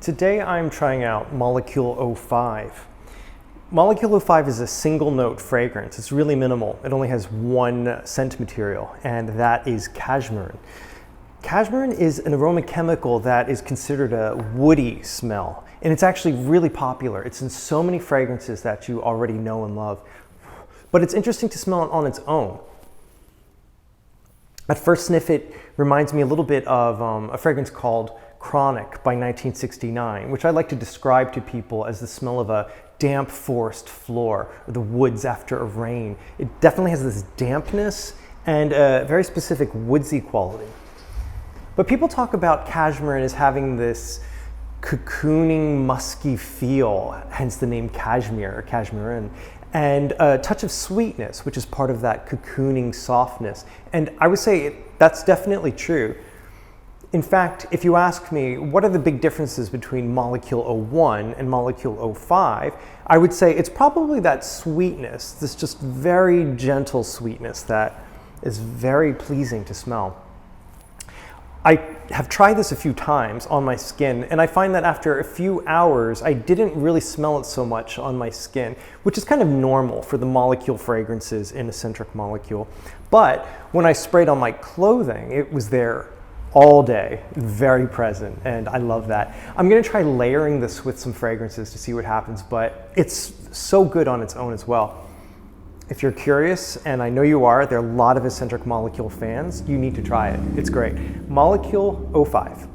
Today I'm trying out Molecule 05. Molecule 05 is a single note fragrance. It's really minimal. It only has one scent material, and that is Cashmeran. Cashmeran is an aroma chemical that is considered a woody smell, and it's actually really popular. It's in so many fragrances that you already know and love, but it's interesting to smell it on its own. At first sniff, it reminds me a little bit of a fragrance called Chronic by 1969, which I like to describe to people as the smell of a damp forest floor or the woods after a rain. It definitely has this dampness and a very specific woodsy quality. But people talk about Cashmeran as having this cocooning, musky feel, hence the name Cashmere or Cashmeran, and a touch of sweetness, which is part of that cocooning softness. And I would say that's definitely true. In fact, if you ask me, what are the big differences between Molecule 01 and Molecule 05, I would say it's probably that sweetness, this just very gentle sweetness that is very pleasing to smell. I have tried this a few times on my skin, and I find that after a few hours, I didn't really smell it so much on my skin, which is kind of normal for the molecule fragrances in Escentric Molecule. But when I sprayed on my clothing, it was there all day, very present, and I love that. I'm gonna try layering this with some fragrances to see what happens, but it's so good on its own as well. If you're curious, and I know you are, there are a lot of Escentric Molecule fans, you need to try it. It's great. Molecule 05.